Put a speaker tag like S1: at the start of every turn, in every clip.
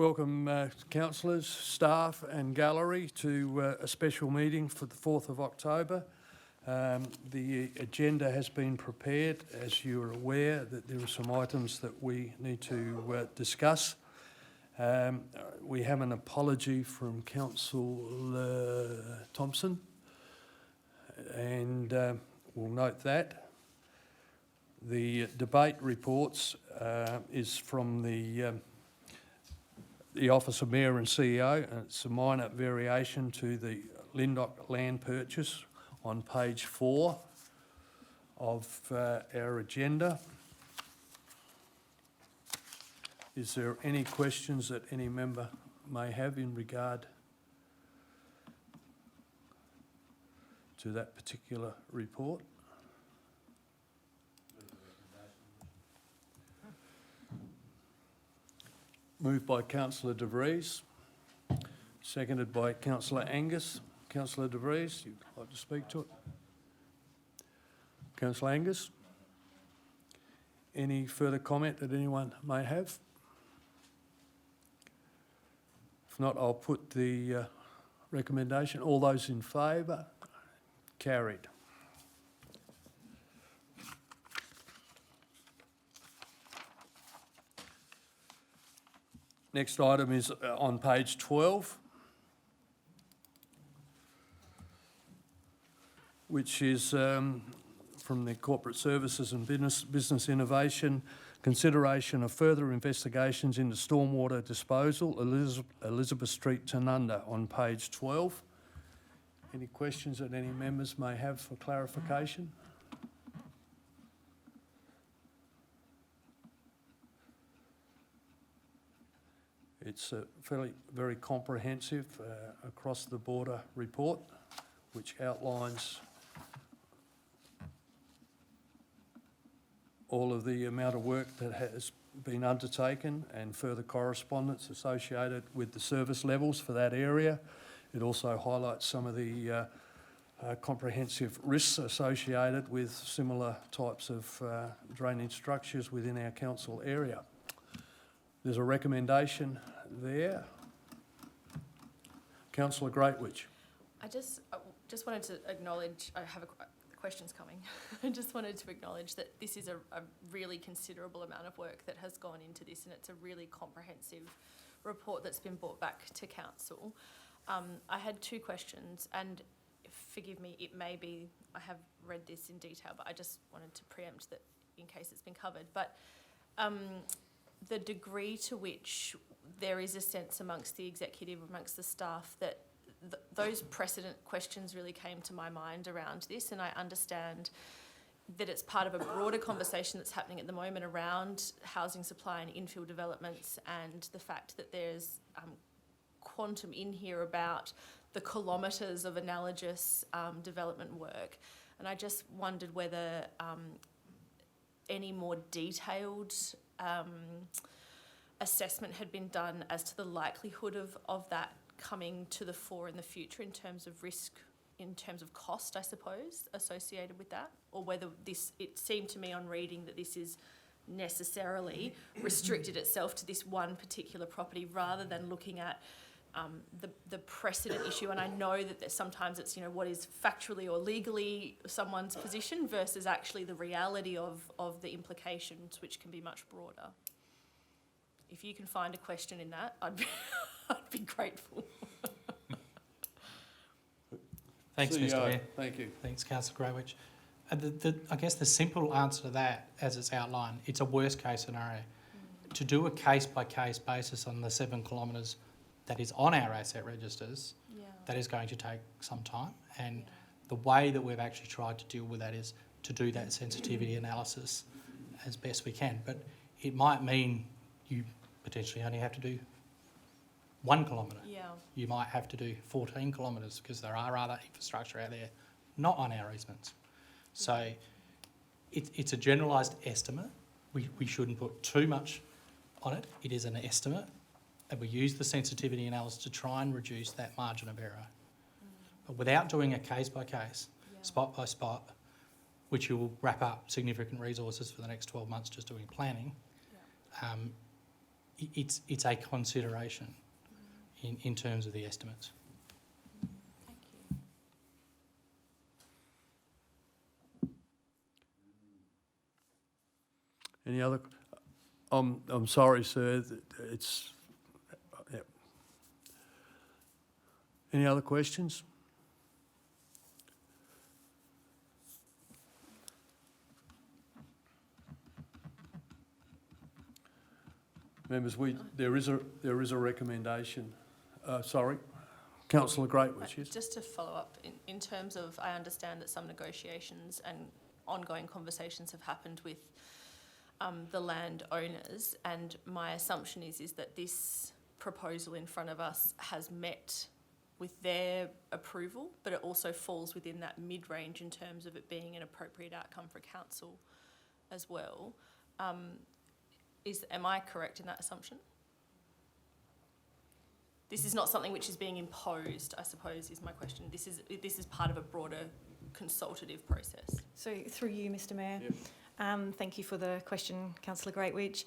S1: Welcome councillors, staff and gallery to a special meeting for the 4th of October. The agenda has been prepared. As you are aware that there are some items that we need to discuss. We have an apology from Councillor Thompson and we'll note that. The debate reports is from the Office of Mayor and CEO, and it's a minor variation to the Lindock land purchase on page 4 of our agenda. Is there any questions that any member may have in regard to that particular report? Moved by Councillor De Vries, seconded by Councillor Angus. Councillor De Vries, you'd like to speak to it? Councillor Angus? Any further comment that anyone may have? If not, I'll put the recommendation. All those in favour? Carried. Next item is on page 12, which is from the Corporate Services and Business Innovation, consideration of further investigations into stormwater disposal, Elizabeth Street, Tanunda, on page 12. Any questions that any members may have for clarification? It's a very comprehensive across the border report, which outlines all of the amount of work that has been undertaken and further correspondence associated with the service levels for that area. It also highlights some of the comprehensive risks associated with similar types of drainage structures within our council area. There's a recommendation there. Councillor Greatwich.
S2: I just wanted to acknowledge, I have questions coming. I just wanted to acknowledge that this is a really considerable amount of work that has gone into this, and it's a really comprehensive report that's been brought back to council. I had 2 questions, and forgive me, it may be I have read this in detail, but I just wanted to preempt that in case it's been covered. But the degree to which there is a sense amongst the executive, amongst the staff, that those precedent questions really came to my mind around this, and I understand that it's part of a broader conversation that's happening at the moment around housing supply and infill developments, and the fact that there's quantum in here about the kilometres of analogous development work. And I just wondered whether any more detailed assessment had been done as to the likelihood of that coming to the fore in the future in terms of risk, in terms of cost, I suppose, associated with that, or whether it seemed to me on reading that this is necessarily restricted itself to this one particular property rather than looking at the precedent issue. And I know that sometimes it's, what is factually or legally someone's position versus actually the reality of the implications, which can be much broader. If you can find a question in that, I'd be grateful.
S3: Thanks,
S1: CEO,
S3: Mr. Mayor.
S1: Thank you.
S3: Thanks, Councillor Greywich. I guess the simple answer to that, as it's outlined, it's a worst case scenario. To do a case-by-case basis on the 7 kilometres that is on our asset registers, that is going to take some time. And the way that we've actually tried to deal with that is to do that sensitivity analysis as best we can. But it might mean you potentially only have to do 1 kilometre.
S2: Yeah.
S3: You might have to do 14 kilometres because there are other infrastructure out there not on our easements. So it's a generalised estimate. We shouldn't put too much on it. It is an estimate, and we use the sensitivity analysis to try and reduce that margin of error. But without doing a case-by-case, spot-by-spot, which you will wrap up significant resources for the next 12 months just doing planning, it's a consideration in terms of the estimates.
S2: Thank you.
S1: Any other? I'm sorry, sir. It's. Yeah. Any other questions? Members, there is a recommendation. Sorry, Councillor Greatwich, yes.
S2: Just to follow up, in terms of, I understand that some negotiations and ongoing conversations have happened with the landowners, and my assumption is that this proposal in front of us has met with their approval, but it also falls within that mid-range in terms of it being an appropriate outcome for council as well. Am I correct in that assumption? This is not something which is being imposed, I suppose, is my question. This is part of a broader consultative process.
S4: So through you, Mr Mayor,
S1: Yep.
S4: thank you for the question, Councillor Greatwich.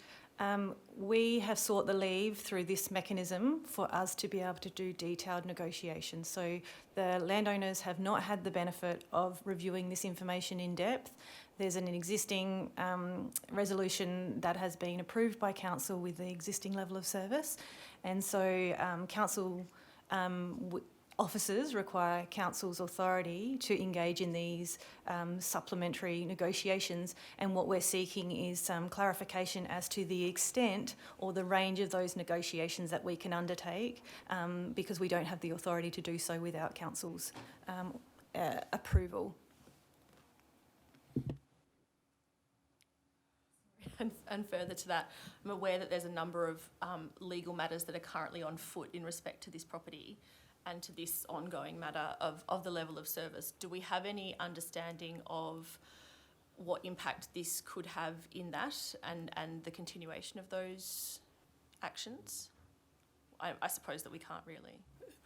S4: We have sought the leave through this mechanism for us to be able to do detailed negotiations. So the landowners have not had the benefit of reviewing this information in depth. There's an existing resolution that has been approved by council with the existing level of service, and so council officers require council's authority to engage in these supplementary negotiations, and what we're seeking is some clarification as to the extent or the range of those negotiations that we can undertake, because we don't have the authority to do so without council's approval.
S2: And further to that, I'm aware that there's a number of legal matters that are currently on foot in respect to this property and to this ongoing matter of the level of service. Do we have any understanding of what impact this could have in that and the continuation of those actions? I suppose that we can't really.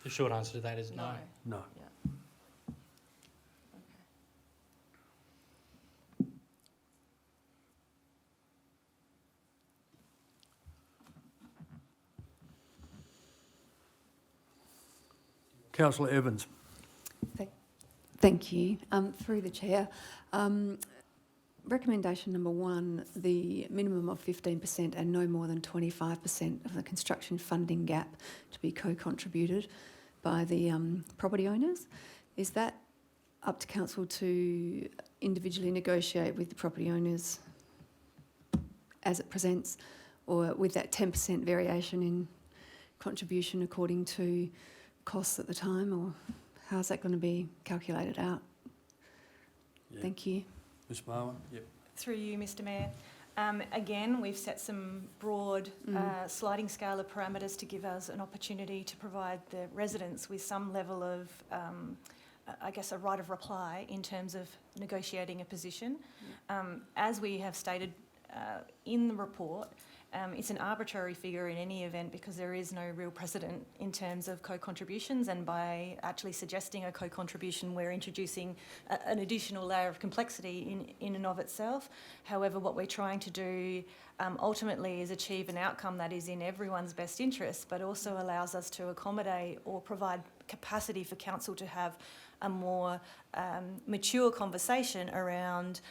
S3: The short answer to that is no.
S1: No.
S2: Yeah.
S1: Councillor Evans.
S5: Thank you. Through the chair, recommendation number 1, the minimum of 15% and no more than 25% of the construction funding gap to be co-contributed by the property owners. Is that up to council to individually negotiate with the property owners as it presents, or with that 10% variation in contribution according to costs at the time, or how's that going to be calculated out?
S1: Yeah.
S5: Thank you.
S1: Ms Marwan? Yep.
S4: Through you, Mr Mayor. Again, we've set some broad sliding scale of parameters to give us an opportunity to provide the residents with some level of, I guess, a right of reply in terms of negotiating a position. As we have stated in the report, it's an arbitrary figure in any event because there is no real precedent in terms of co-contributions, and by actually suggesting a co-contribution we're introducing an additional layer of complexity in and of itself. However, what we're trying to do ultimately is achieve an outcome that is in everyone's best interest, but also allows us to accommodate or provide capacity for council to have a more mature conversation around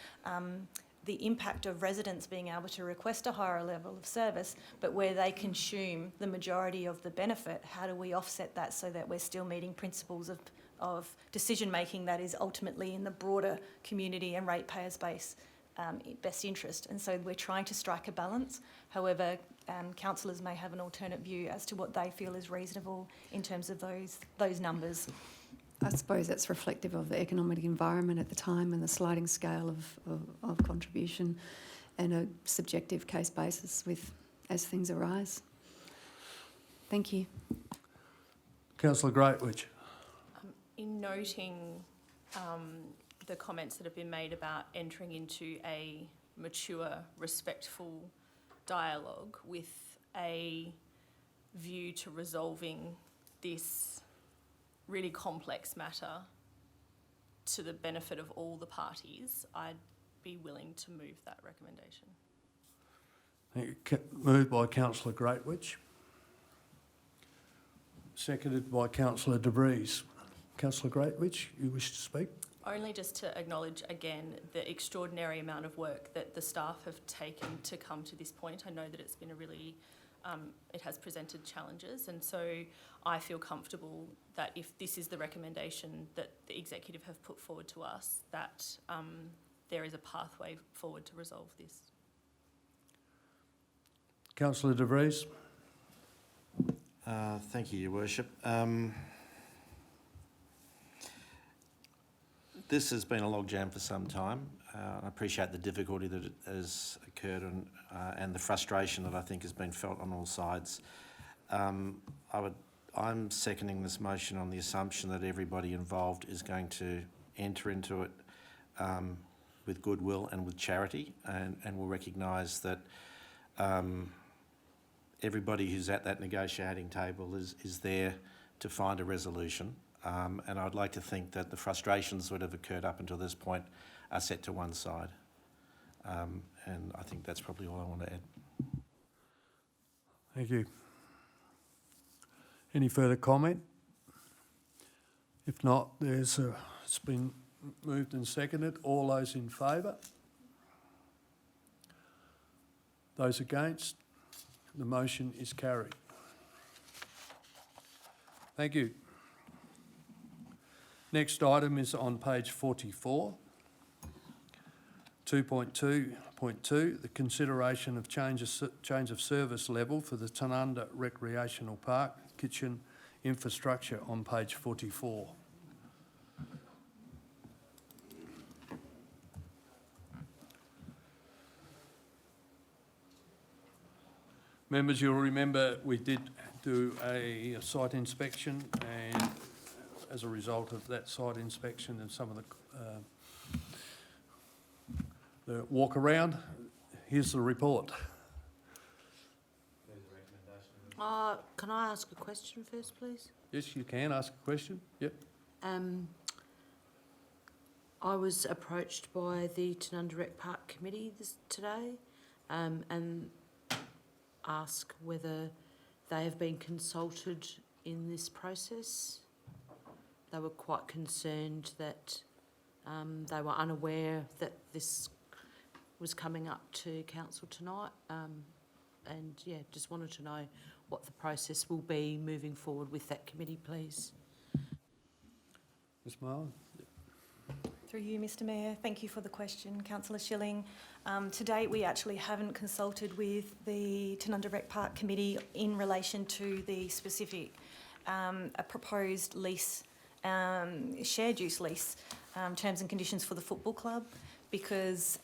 S4: the impact of residents being able to request a higher level of service, but where they consume the majority of the benefit, how do we offset that so that we're still meeting principles of decision-making that is ultimately in the broader community and ratepayers' best interest? And so we're trying to strike a balance. However, councillors may have an alternate view as to what they feel is reasonable in terms of those numbers.
S5: I suppose that's reflective of the economic environment at the time and the sliding scale of contribution, and a subjective case basis as things arise. Thank you.
S1: Councillor Greatwich.
S2: In noting the comments that have been made about entering into a mature, respectful dialogue with a view to resolving this really complex matter to the benefit of all the parties, I'd be willing to move that recommendation.
S1: Moved by councillor Greatwich. Seconded by councillor De Vries. Councillor Greatwich, you wish to speak?
S2: Only just to acknowledge again the extraordinary amount of work that the staff have taken to come to this point. I know that it's been a really, it has presented challenges, and so I feel comfortable that if this is the recommendation that the executive have put forward to us, that there is a pathway forward to resolve this.
S1: Councillor De Vries.
S6: Thank you, Your Worship. This has been a logjam for some time. I appreciate the difficulty that has occurred and the frustration that I think has been felt on all sides. I'm seconding this motion on the assumption that everybody involved is going to enter into it with goodwill and with charity, and will recognise that everybody who's at that negotiating table is there to find a resolution. And I'd like to think that the frustrations that have occurred up until this point are set to one side. And I think that's probably all I want to add.
S1: Thank you. Any further comment? If not, it's been moved and seconded. All those in favour? Those against? The motion is carried. Thank you. Next item is on page 44. 2.2.2, the consideration of change of service level for the Tanunda Recreational Park kitchen infrastructure on page 44. Members, you'll remember we did do a site inspection, and as a result of that site inspection and some of the walk around, here's the report.
S7: Can I ask a question first, please?
S1: Yes, you can ask a question. Yep.
S7: I was approached by the Tanunda Rec Park Committee today and asked whether they have been consulted in this process. They were quite concerned that they were unaware that this was coming up to council tonight, and yeah, just wanted to know what the process will be moving forward with that committee, please.
S1: Ms Marlin.
S4: Through you, Mr Mayor, thank you for the question, Councillor Schilling. To date, we actually haven't consulted with the Tanunda Rec Park Committee in relation to the specific a proposed lease, shared use lease, terms and conditions for the football club, because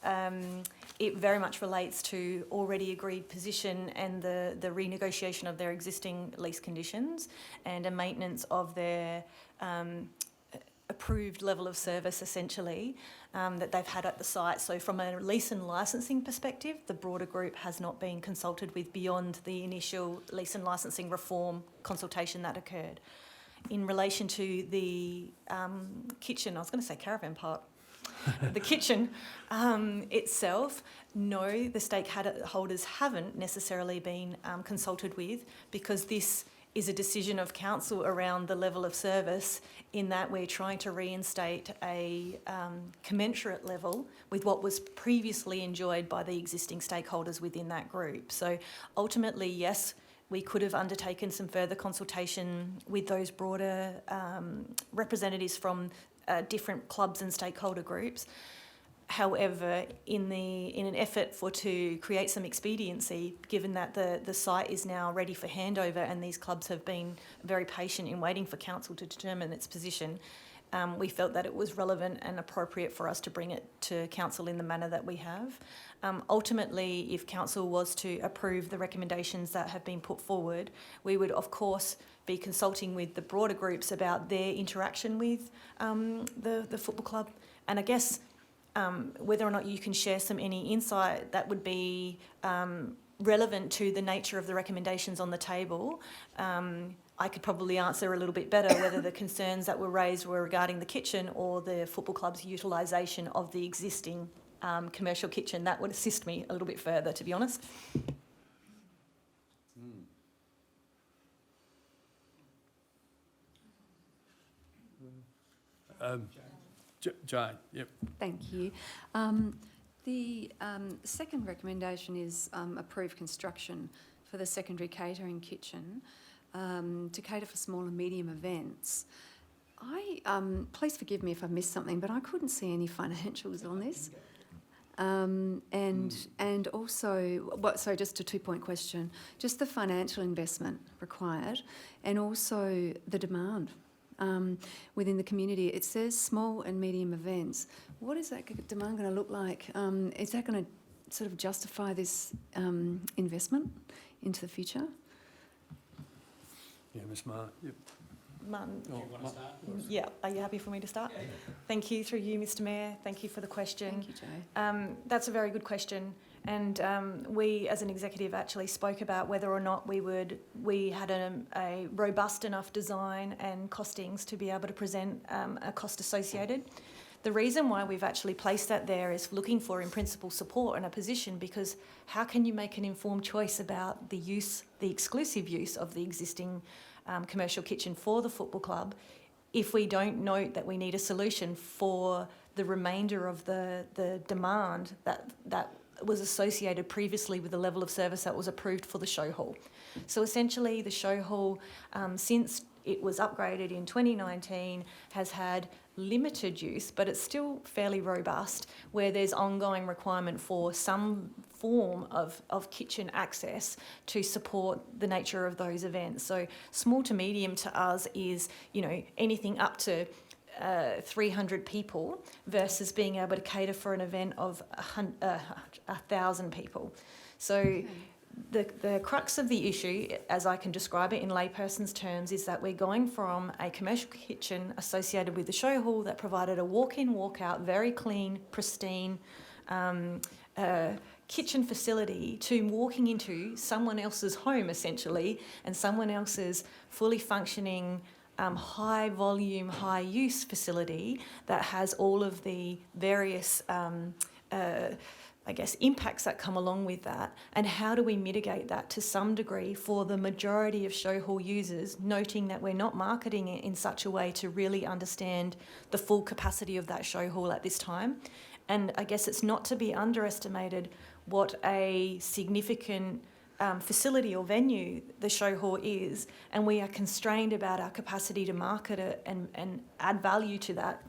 S4: it very much relates to already agreed position and the renegotiation of their existing lease conditions and a maintenance of their approved level of service, essentially, that they've had at the site. So from a lease and licensing perspective, the broader group has not been consulted with beyond the initial lease and licensing reform consultation that occurred. In relation to the kitchen, I was going to say caravan park, the kitchen itself, no, the stakeholders haven't necessarily been consulted with, because this is a decision of council around the level of service, in that we're trying to reinstate a commensurate level with what was previously enjoyed by the existing stakeholders within that group. So ultimately, yes, we could have undertaken some further consultation with those broader representatives from different clubs and stakeholder groups. However, in an effort to create some expediency, given that the site is now ready for handover and these clubs have been very patient in waiting for council to determine its position, we felt that it was relevant and appropriate for us to bring it to council in the manner that we have. Ultimately, if council was to approve the recommendations that have been put forward, we would of course be consulting with the broader groups about their interaction with the football club, and I guess whether or not you can share any insight that would be relevant to the nature of the recommendations on the table. I could probably answer a little bit better whether the concerns that were raised were regarding the kitchen or the football club's utilisation of the existing commercial kitchen. That would assist me a little bit further, to be honest.
S1: Jane, yep.
S5: Thank you. The second recommendation is approve construction for the secondary catering kitchen to cater for small and medium events. Please forgive me if I've missed something, but I couldn't see any financials on this. And also, so just a 2-point question, just the financial investment required and also the demand within the community. It says small and medium events. What is that demand going to look like? Is that going to sort of justify this investment into the future?
S1: Yeah, Ms. Marr, yep.
S4: Martin,
S1: Oh,
S4: yeah, are you happy for me to start? Yeah. Thank you, through you, Mr Mayor. Thank you for the question.
S5: Thank you, Jay.
S4: That's a very good question. And we, as an executive, actually spoke about whether or not we had a robust enough design and costings to be able to present a cost associated. The reason why we've actually placed that there is looking for in principle support and a position, because how can you make an informed choice about the exclusive use of the existing commercial kitchen for the football club if we don't note that we need a solution for the remainder of the demand that was associated previously with the level of service that was approved for the show hall. So essentially the show hall, since it was upgraded in 2019, has had limited use, but it's still fairly robust, where there's ongoing requirement for some form of kitchen access to support the nature of those events. So small to medium to us is, anything up to 300 people versus being able to cater for an event of 1,000 people. So
S5: Okay.
S4: the crux of the issue, as I can describe it in layperson's terms, is that we're going from a commercial kitchen associated with the show hall that provided a walk-in, walk-out, very clean, pristine kitchen facility to walking into someone else's home, essentially, and someone else's fully functioning high volume, high use facility that has all of the various impacts that come along with that, and how do we mitigate that to some degree for the majority of show hall users, noting that we're not marketing it in such a way to really understand the full capacity of that show hall at this time. And I guess it's not to be underestimated what a significant facility or venue the show hall is, and we are constrained about our capacity to market it and add value to that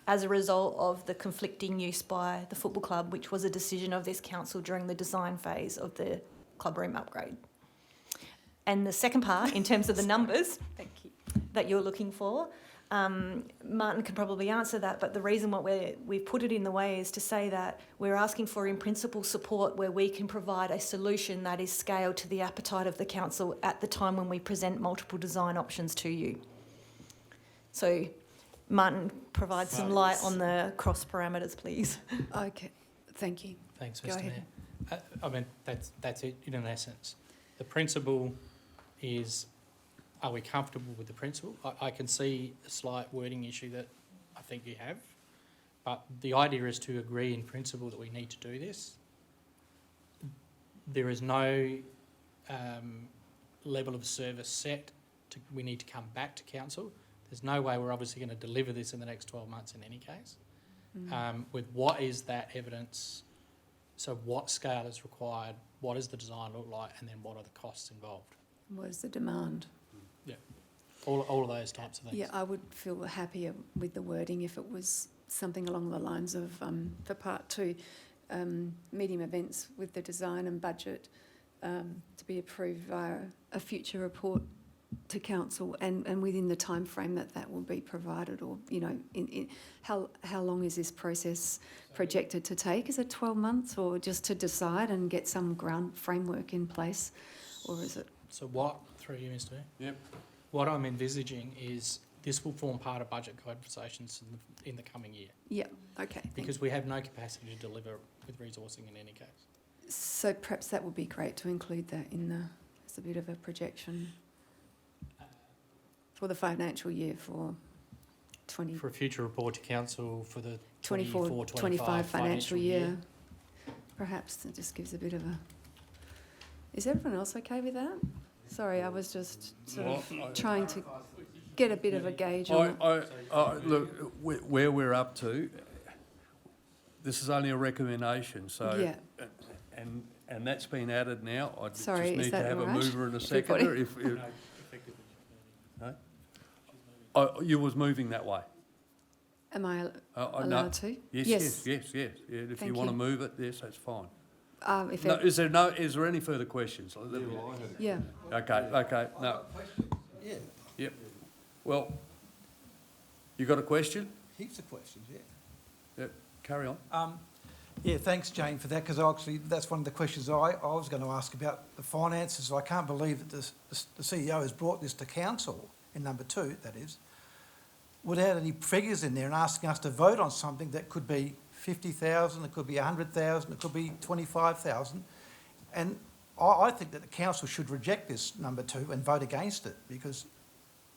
S4: as a result of the conflicting use by the football club, which was a decision of this council during the design phase of the clubroom upgrade. And the second part, in terms of the numbers
S5: Thank you.
S4: that you're looking for, Martin can probably answer that, but the reason why we've put it in the way is to say that we're asking for in principle support where we can provide a solution that is scaled to the appetite of the council at the time when we present multiple design options to you. So Martin, provide some light on the cross parameters, please.
S5: Okay, thank you.
S3: Thanks,
S5: Go
S3: Mr
S5: ahead.
S3: Mayor. That's it in an essence. The principle is, are we comfortable with the principle? I can see a slight wording issue that I think you have, but the idea is to agree in principle that we need to do this. There is no level of service set. We need to come back to council. There's no way we're obviously going to deliver this in the next 12 months in any case. With what is that evidence? So what scale is required? What does the design look like? And then what are the costs involved?
S5: What is the demand?
S3: Yeah, all of those types of things.
S5: Yeah, I would feel happier with the wording if it was something along the lines of, for part 2, medium events with the design and budget to be approved via a future report to council, and within the time frame that will be provided, or in how long is this process projected to take? Is it 12 months, or just to decide and get some ground framework in place, or is it?
S3: So what, through you, Mr. Mayor?
S1: Yep.
S3: What I'm envisaging is this will form part of budget conversations in the coming year,
S5: Yeah. Okay.
S3: because we have no capacity to deliver with resourcing in any case.
S5: So perhaps that would be great to include that as a bit of a projection for the financial year for
S3: For a future report to council for the
S5: 24-25 financial year. Perhaps it just gives a bit of a... Is everyone else okay with that? Sorry, I was just sort of trying to... get a bit of a gauge on it.
S1: Look, where we're up to, this is only a recommendation, so.
S5: Yeah.
S1: And that's been added now. I just
S5: Sorry, is
S1: need to
S5: that
S1: have a
S5: all right?
S1: mover and a
S5: Everybody?
S1: seconder. No? Oh, you was moving that way?
S5: Am I
S1: No.
S5: allowed to?
S1: Yes. If you
S5: Thank
S1: want to
S5: you.
S1: move it, yes, that's fine.
S5: If
S1: No,
S5: it,
S1: is there any further questions?
S5: yeah.
S1: Okay, no.
S8: Yeah,
S1: Yep. Well, you got a question?
S8: heaps of questions, yeah.
S1: Yep, carry on.
S8: Yeah, thanks, Jane, for that, because actually that's one of the questions I was going to ask about the finances. I can't believe that the CEO has brought this to council, in number 2, that is, without any figures in there and asking us to vote on something that could be 50,000, it could be 100,000, it could be 25,000. And I think that the council should reject this number 2 and vote against it, because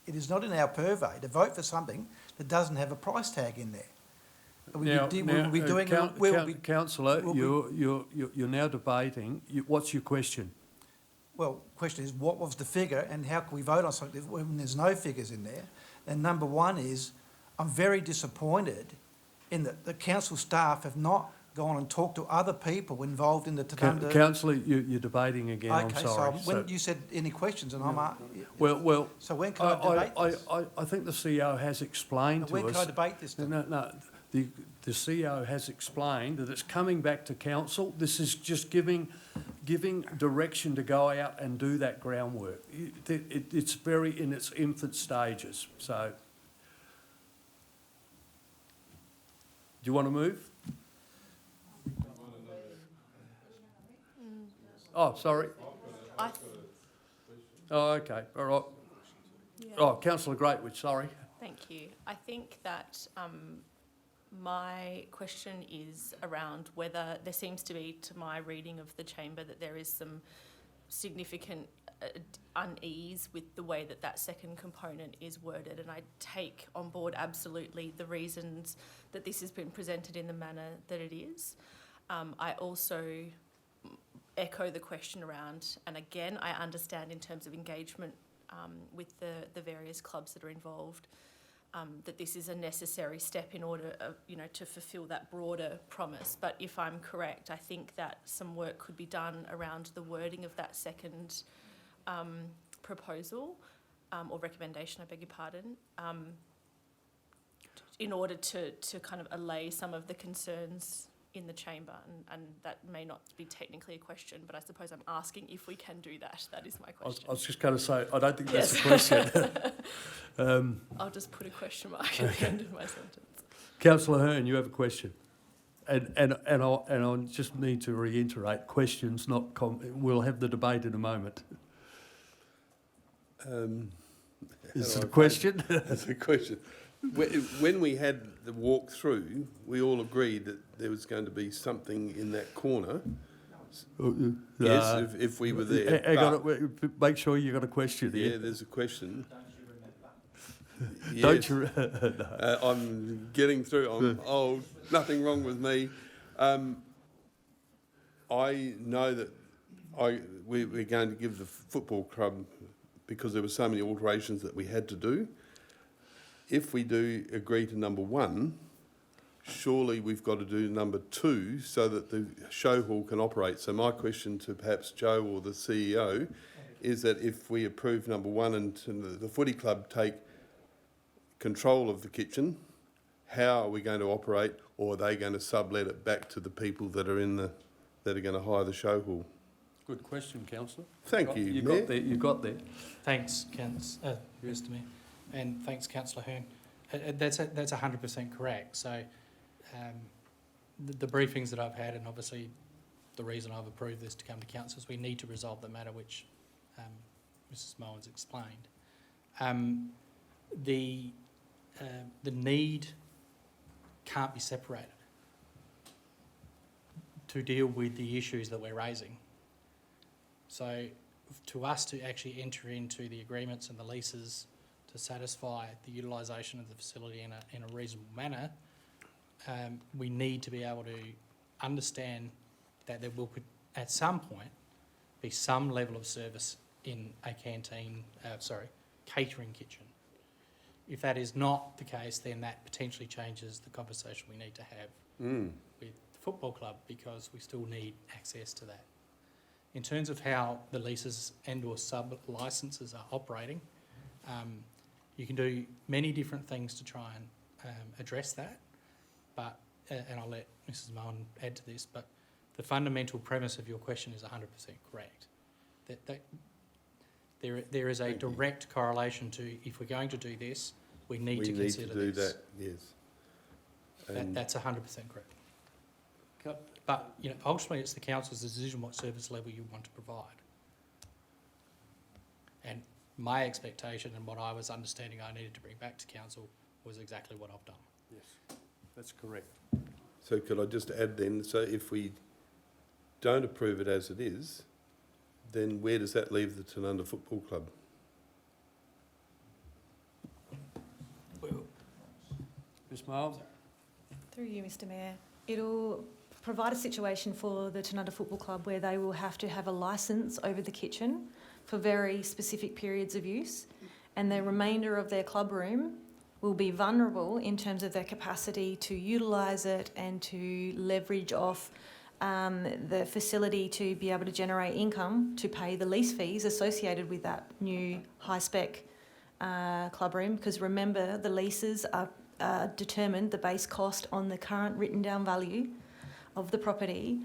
S8: it is not in our purvey to vote for something that doesn't have a price tag in there.
S1: Councillor,
S8: will we-
S1: you're now debating. What's your question?
S8: Well, question is, what was the figure and how can we vote on something when there's no figures in there? And number 1 is, I'm very disappointed in that the council staff have not gone and talked to other people involved in the Tanunda.
S1: Councillor, you're debating again, I'm
S8: Okay,
S1: sorry.
S8: so when you said any questions and
S1: Well,
S8: so when can I debate this?
S1: I think the CEO has explained
S8: And
S1: to
S8: when
S1: us.
S8: can I debate this then?
S1: No, the CEO has explained that it's coming back to council. This is just giving direction to go out and do that groundwork. It's very in its infant stages, so. Do you want to move? Oh, sorry. Oh, okay, all right.
S2: Yeah.
S1: Oh, councillor Greatwood, sorry.
S2: Thank you. I think that my question is around whether there seems to be, to my reading of the chamber, that there is some significant unease with the way that that second component is worded, and I take on board absolutely the reasons that this has been presented in the manner that it is. I also echo the question around, and again, I understand in terms of engagement with the various clubs that are involved, that this is a necessary step in order, to fulfil that broader promise. But if I'm correct, I think that some work could be done around the wording of that second proposal or recommendation, I beg your pardon, in order to kind of allay some of the concerns in the chamber, and that may not be technically a question, but I suppose I'm asking if we can do that. That is my question.
S1: I was just going to say, I don't think that's a question.
S2: I'll just put a question mark at the end of my sentence.
S1: Councillor Hearn, you have a question. And I just need to reiterate, questions, not we'll have the debate in a moment. Is it a question?
S9: That's a question. When we had the walk through, we all agreed that there was going to be something in that corner. Yes, if we were there.
S1: Hang on, make sure you got a question
S9: Yeah,
S1: here.
S9: there's a question.
S1: Don't
S9: Yes.
S1: you? No.
S9: I'm getting through. I'm old. Nothing wrong with me. I know that we're going to give the football club, because there were so many alterations that we had to do. If we do agree to number 1, surely we've got to do number 2 so that the show hall can operate. So my question to perhaps Joe or the CEO is that if we approve number 1 and the footy club take control of the kitchen, how are we going to operate, or are they going to sublet it back to the people that are that are going to hire the show hall?
S1: Good question, councillor.
S9: Thank you,
S1: You
S9: Mayor.
S1: got there. You got there.
S3: Thanks, Mr Mayor, and thanks, Councillor Hearn. That's 100% correct. So the briefings that I've had, and obviously the reason I've approved this to come to council, is we need to resolve the matter which Mrs Mullins explained. The need can't be separated to deal with the issues that we're raising. So to us to actually enter into the agreements and the leases to satisfy the utilisation of the facility in a reasonable manner, we need to be able to understand that there will, at some point, be some level of service in a catering kitchen. If that is not the case, then that potentially changes the conversation we need to have with the football club, because we still need access to that. In terms of how the leases and/or sub-licences are operating, you can do many different things to try and address that, but, and I'll let Mrs Mohan add to this, but the fundamental premise of your question is 100% correct. There is a direct correlation to, if we're going to do this, we need to consider
S9: do
S3: this.
S9: that, yes.
S3: That's 100% correct. But ultimately, it's the council's decision what service level you want to provide. And my expectation and what I was understanding I needed to bring back to council was exactly what I've done.
S1: Yes, that's correct.
S9: So could I just add then, so if we don't approve it as it is, then where does that leave the Tanunda Football Club?
S1: Ms Miles?
S4: Through you, Mr Mayor. It'll provide a situation for the Tanunda Football Club where they will have to have a licence over the kitchen for very specific periods of use, and the remainder of their club room will be vulnerable in terms of their capacity to utilise it and to leverage off the facility to be able to generate income to pay the lease fees associated with that new high-spec club room, because remember, the leases are determined, the base cost on the current written down value of the property,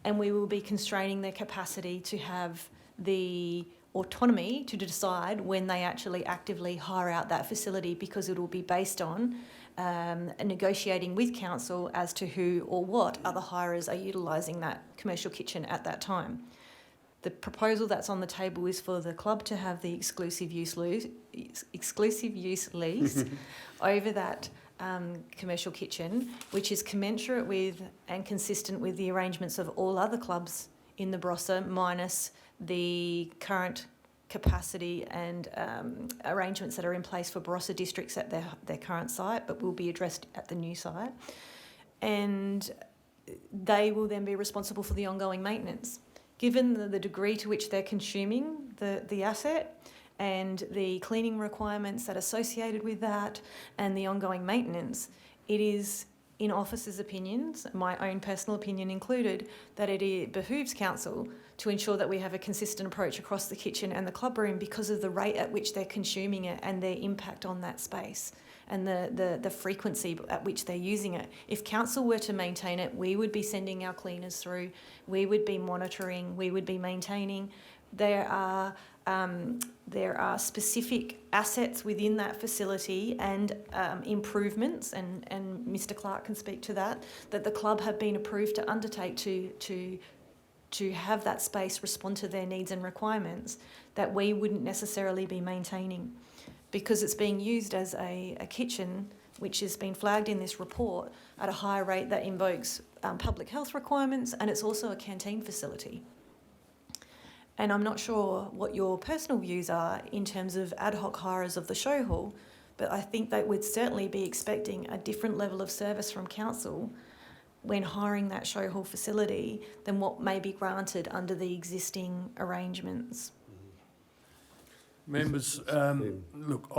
S4: and we will be constraining their capacity to have the autonomy to decide when they actually actively hire out that facility, because it will be based on negotiating with council as to who or what other hirers are utilising that commercial kitchen at that time. The proposal that's on the table is for the club to have the exclusive use lease over that commercial kitchen, which is commensurate with and consistent with the arrangements of all other clubs in the Barossa, minus the current capacity and arrangements that are in place for Barossa districts at their current site, but will be addressed at the new site. And they will then be responsible for the ongoing maintenance. Given the degree to which they're consuming the asset and the cleaning requirements that are associated with that and the ongoing maintenance, it is, in officers' opinions, my own personal opinion included, that it behooves council to ensure that we have a consistent approach across the kitchen and the club room because of the rate at which they're consuming it and their impact on that space and the frequency at which they're using it. If council were to maintain it, we would be sending our cleaners through, we would be monitoring, we would be maintaining. There are specific assets within that facility and improvements, and Mr Clark can speak to that the club have been approved to undertake to have that space respond to their needs and requirements that we wouldn't necessarily be maintaining, because it's being used as a kitchen which has been flagged in this report at a higher rate that invokes public health requirements, and it's also a canteen facility. And I'm not sure what your personal views are in terms of ad hoc hires of the show hall, but I think they would certainly be expecting a different level of service from council when hiring that show hall facility than what may be granted under the existing arrangements.
S1: Members, look,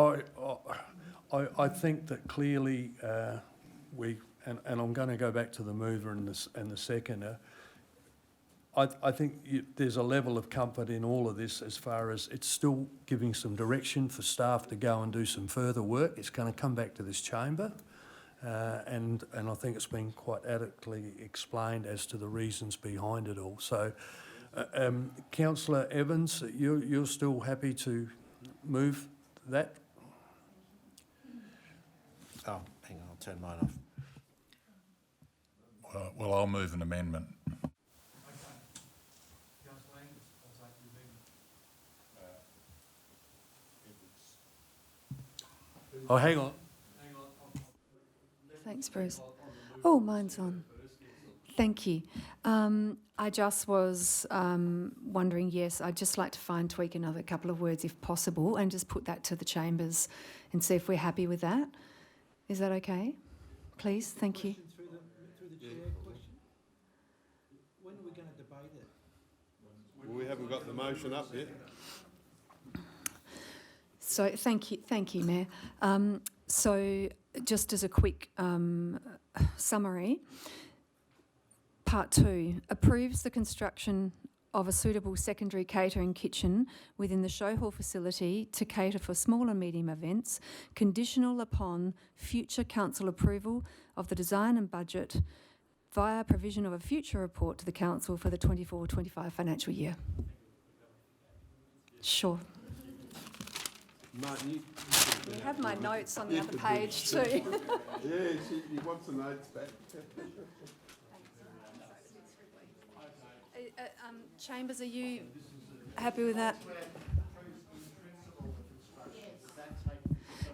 S1: I think that clearly and I'm going to go back to the mover and the seconder. I think there's a level of comfort in all of this as far as it's still giving some direction for staff to go and do some further work. It's going to come back to this chamber, and I think it's been quite adequately explained as to the reasons behind it all. So, Councillor Evans, you're still happy to move that?
S6: Oh, hang on, I'll turn mine off.
S10: Well, I'll move an amendment.
S1: Oh, hang on.
S5: Thanks, Bruce. Oh, mine's on. Thank you. I just was wondering, yes, I'd just like to tweak another couple of words if possible and just put that to the chambers and see if we're happy with that. Is that okay? Please, thank you.
S8: Through the chair question. When are we going to debate it?
S9: Well, we haven't got the motion up yet.
S5: So thank you, Mayor. So just as a quick summary, Part 2 approves the construction of a suitable secondary catering kitchen within the show hall facility to cater for small and medium events, conditional upon future council approval of the design and budget via provision of a future report to the council for the 24-25 financial year. Sure.
S9: Martin,
S5: You have my notes on the other page too.
S9: yeah, he wants the notes back.
S5: Chambers, are you happy with that?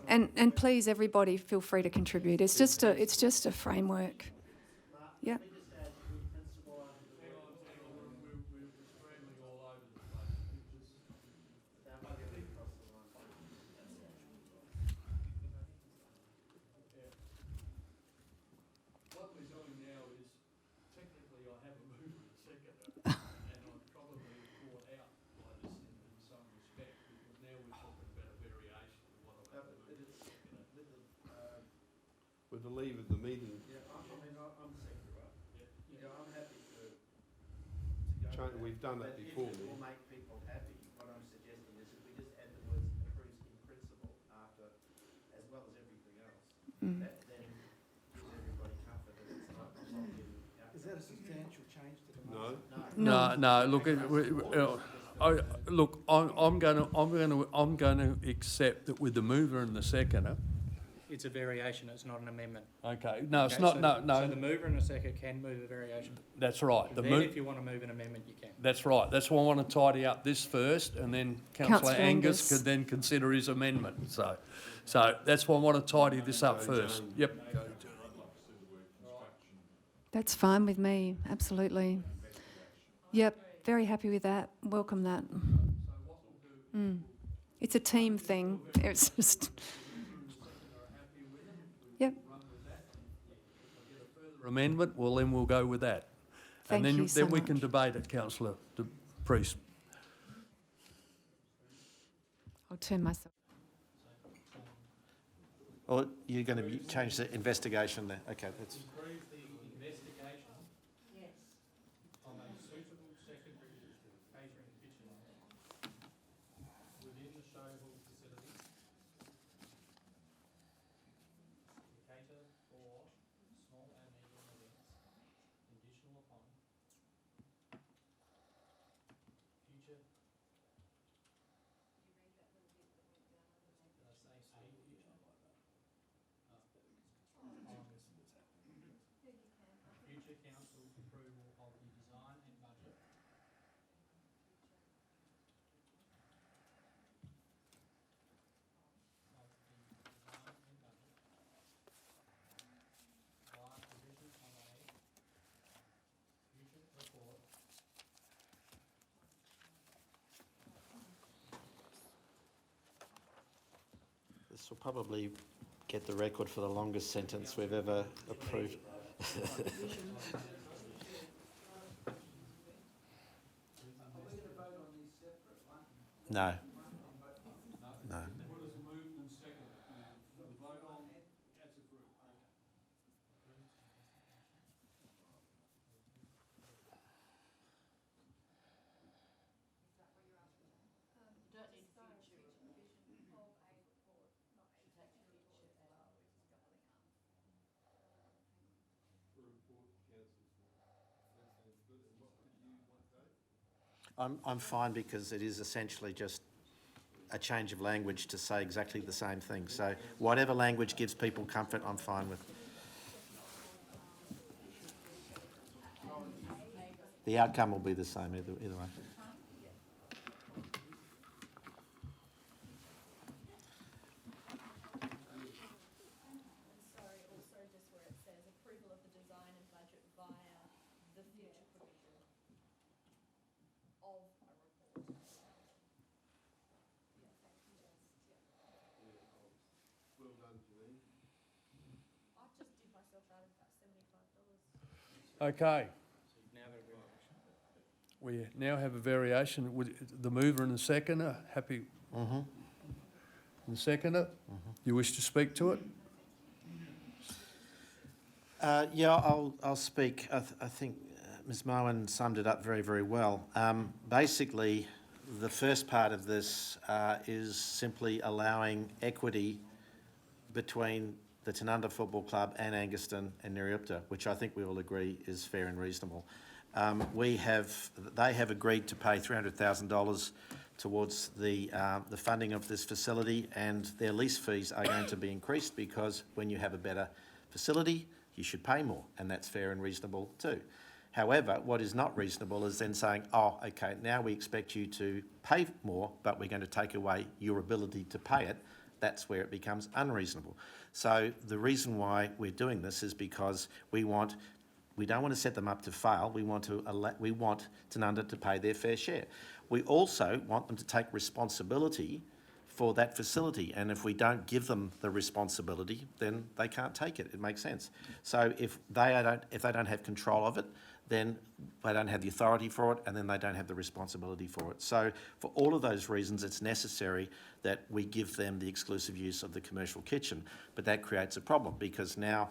S5: And please, everybody, feel free to contribute. It's just a framework. Yep.
S1: What we're doing now is, technically I have a mover and seconder, and I'm probably caught out by this in some respect, because now we're talking about a variation of what I've had to move and seconder.
S9: With the leave of the meeting,
S3: I'm sector, right?
S1: Yeah.
S3: I'm happy to
S9: we've done that before,
S6: If it
S9: Mayor.
S6: will make people happy, what I'm suggesting is if we just add the words approves in principle after, as well as everything else, that then gives everybody comfort that it's not a lock-in outcome.
S8: Is that a substantial change to the
S9: No.
S1: No, look, I'm going to accept that with the mover and the seconder.
S3: It's a variation, it's not an amendment.
S1: Okay, no, it's
S3: Okay,
S1: not,
S3: so
S1: no,
S3: So the
S1: no,
S3: mover and the seconder can move a variation.
S1: that's right. The
S3: Then
S1: move,
S3: if you want to move an amendment, you can.
S1: that's right. That's why I want to tidy up this first, and then councillor
S5: Councillor
S1: Angus
S5: Angus.
S1: could then consider his amendment. So that's why I want to tidy this up first. Yep.
S5: That's fine with me, absolutely. Yep, very happy with that. Welcome that. It's a team thing. It's just. Yep.
S1: Amendment, well, then we'll go with that.
S5: Thank
S1: And
S5: you so
S1: then we can
S5: much.
S1: debate it, councillor Priest.
S5: I'll turn myself.
S6: Or you're going to change the investigation there? Okay, that's.
S3: Improve the investigation. Yes. On a suitable secondary catering kitchen within the show hall facility to cater for small and medium events, conditional upon future. Did I say future? Future council approval of the design and budget. Of the design and budget. Via provision of a future report.
S6: This will probably get the record for the longest sentence we've ever approved. No. No. I'm fine because it is essentially just a change of language to say exactly the same thing. So whatever language gives people comfort, I'm fine with. The outcome will be the same either way.
S2: Sorry, also just where it says approval of the design and budget via the future provision of a report.
S9: Well done, Janine.
S2: I just did myself out of about $75.
S1: Okay,
S3: Now got a variation.
S1: we now have a variation with the mover and the seconder. Happy? and seconder. You wish to speak to it?
S6: Yeah, I'll speak. I think Ms Moen summed it up very, very well. Basically, the first part of this is simply allowing equity between the Tanunda Football Club and Anguston and Neriupta, which I think we all agree is fair and reasonable. They have agreed to pay $300,000 towards the funding of this facility, and their lease fees are going to be increased because when you have a better facility, you should pay more, and that's fair and reasonable too. However, what is not reasonable is then saying, oh, okay, now we expect you to pay more, but we're going to take away your ability to pay it. That's where it becomes unreasonable. So the reason why we're doing this is because we don't want to set them up to fail. We want Tanunda to pay their fair share. We also want them to take responsibility for that facility, and if we don't give them the responsibility, then they can't take it. It makes sense. So if they don't have control of it, then they don't have the authority for it, and then they don't have the responsibility for it. So for all of those reasons, it's necessary that we give them the exclusive use of the commercial kitchen. But that creates a problem, because now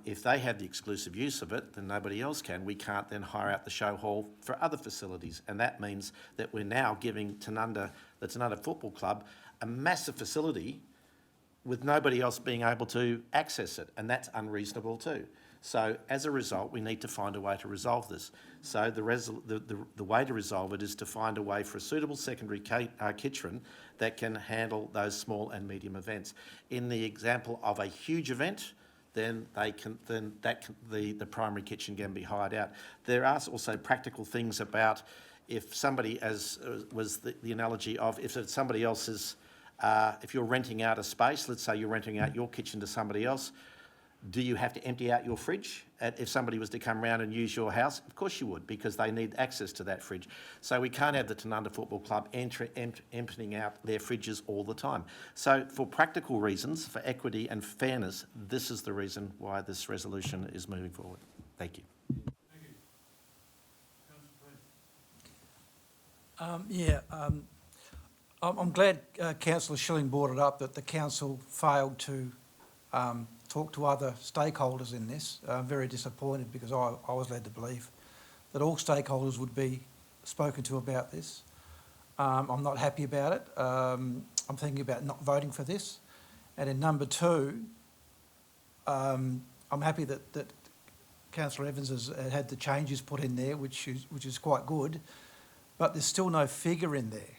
S6: if they have the exclusive use of it, then nobody else can. We can't then hire out the show hall for other facilities. And that means that we're now giving the Tanunda Football Club a massive facility with nobody else being able to access it. And that's unreasonable too. So as a result, we need to find a way to resolve this. So the way to resolve it is to find a way for a suitable secondary kitchen that can handle those small and medium events. In the example of a huge event, then the primary kitchen can be hired out. There are also practical things about if somebody, as was the analogy of if it's somebody else's, if you're renting out a space, let's say you're renting out your kitchen to somebody else, do you have to empty out your fridge if somebody was to come round and use your house? Of course you would, because they need access to that fridge. So we can't have the Tanunda Football Club emptying out their fridges all the time. So for practical reasons, for equity and fairness, this is the reason why this resolution is moving forward. Thank you.
S8: I'm glad Councillor Schilling brought it up that the council failed to talk to other stakeholders in this. I'm very disappointed, because I was led to believe that all stakeholders would be spoken to about this. I'm not happy about it. I'm thinking about not voting for this. And in number two, I'm happy that Councillor Evans has had the changes put in there, which is quite good, but there's still no figure in there.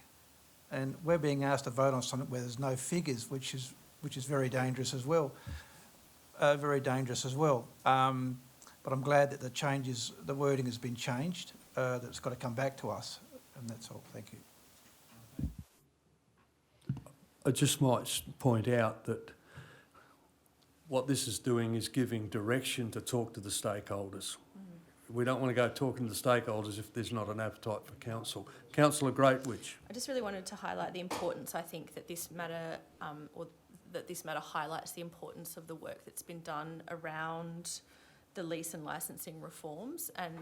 S8: And we're being asked to vote on something where there's no figures, which is very dangerous as well. But I'm glad that the wording has been changed, that it's got to come back to us, and that's all. Thank you.
S1: I just might point out that what this is doing is giving direction to talk to the stakeholders. We don't want to go talking to the stakeholders if there's not an appetite for council. Councillor Greatwich.
S2: I just really wanted to highlight the importance, I think, that this matter, highlights the importance of the work that's been done around the lease and licensing reforms, and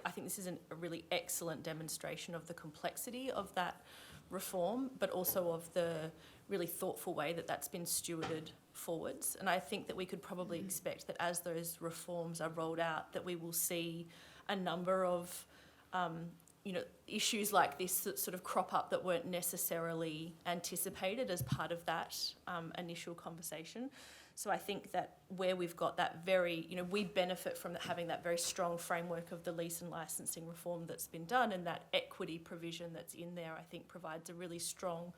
S2: I think this is a really excellent demonstration of the complexity of that reform, but also of the really thoughtful way that that's been stewarded forwards. And I think that we could probably expect that as those reforms are rolled out, that we will see a number of issues like this that sort of crop up that weren't necessarily anticipated as part of that initial conversation. So I think that where we've got that we benefit from having that very strong framework of the lease and licensing reform that's been done, and that equity provision that's in there, I think provides a really strong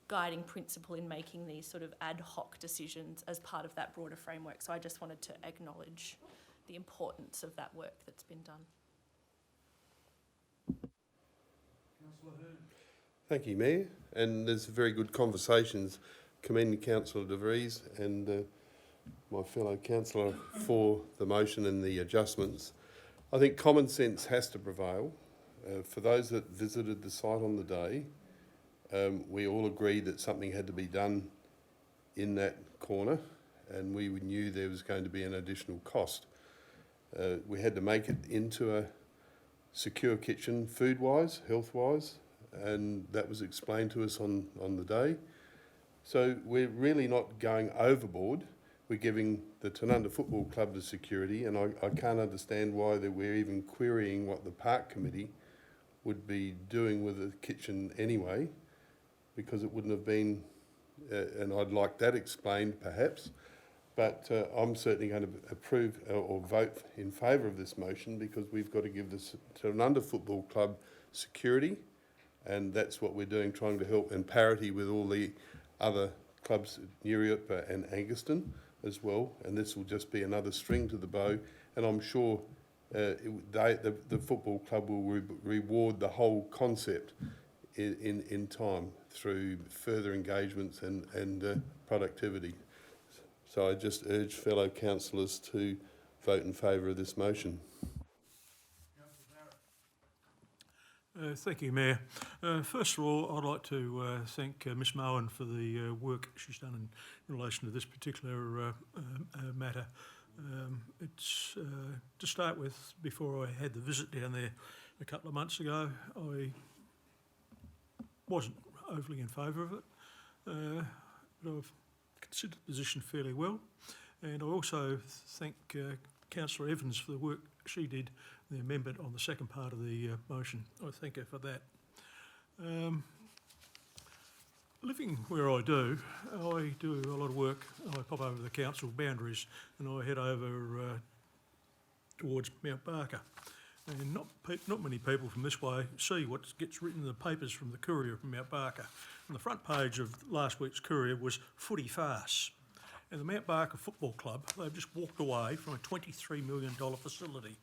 S2: guiding principle in making these sort of ad hoc decisions as part of that broader framework. So I just wanted to acknowledge the importance of that work that's been done.
S9: Thank you, Mayor. And there's very good conversations. Commend Councillor De Vries and my fellow councillor for the motion and the adjustments. I think common sense has to prevail. For those that visited the site on the day, we all agreed that something had to be done in that corner, and we knew there was going to be an additional cost. We had to make it into a secure kitchen, food-wise, health-wise, and that was explained to us on the day. So we're really not going overboard. We're giving the Tanunda Football Club the security, and I can't understand why that we're even querying what the Park Committee would be doing with the kitchen anyway, because it wouldn't have been, and I'd like that explained perhaps, but I'm certainly going to approve or vote in favour of this motion, because we've got to give the Tanunda Football Club security, and that's what we're doing, trying to help in parity with all the other clubs at Newryup and Anguston as well, and this will just be another string to the bow, and I'm sure the football club will reward the whole concept in time through further engagements and productivity. So I just urge fellow councillors to vote in favour of this motion.
S11: Thank you, Mayor. First of all, I'd like to thank Ms Mohan for the work she's done in relation to this particular matter. It's to start with, before I had the visit down there a couple of months ago, I wasn't overly in favour of it, but I've considered the position fairly well, and I also thank Councillor Evans for the work she did, the amendment on the second part of the motion. I thank her for that. Living where I do a lot of work. I pop over the council boundaries and I head over towards Mount Barker. And not many people from this way see what gets written in the papers from the Courier from Mount Barker. On the front page of last week's Courier was footy farce. And the Mount Barker Football Club, they've just walked away from a $23 million facility.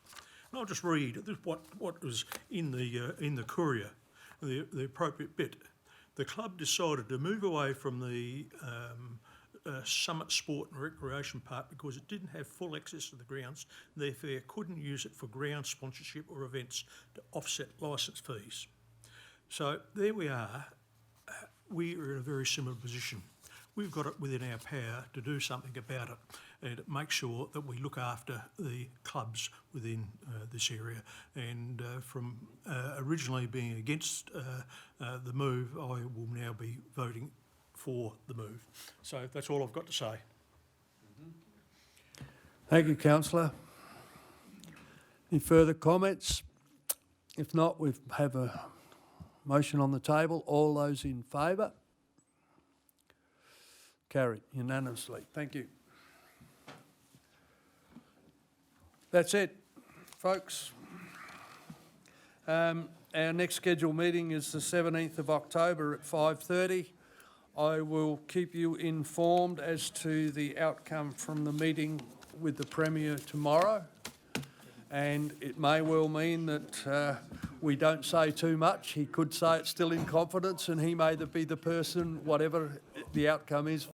S11: And I'll just read what was in the Courier, the appropriate bit. The club decided to move away from the Summit Sport and Recreation Park because it didn't have full access to the grounds, therefore couldn't use it for ground sponsorship or events to offset licence fees. So there we are. We are in a very similar position. We've got it within our power to do something about it and make sure that we look after the clubs within this area. And from originally being against the move, I will now be voting for the move. So that's all I've got to say.
S1: Thank you, councillor. Any further comments? If not, we have a motion on the table. All those in favour? Carried unanimously. Thank you. That's it, folks. Our next scheduled meeting is the 17th of October at 5:30. I will keep you informed as to the outcome from the meeting with the Premier tomorrow. And it may well mean that we don't say too much. He could say it's still in confidence and he may be the person, whatever the outcome is,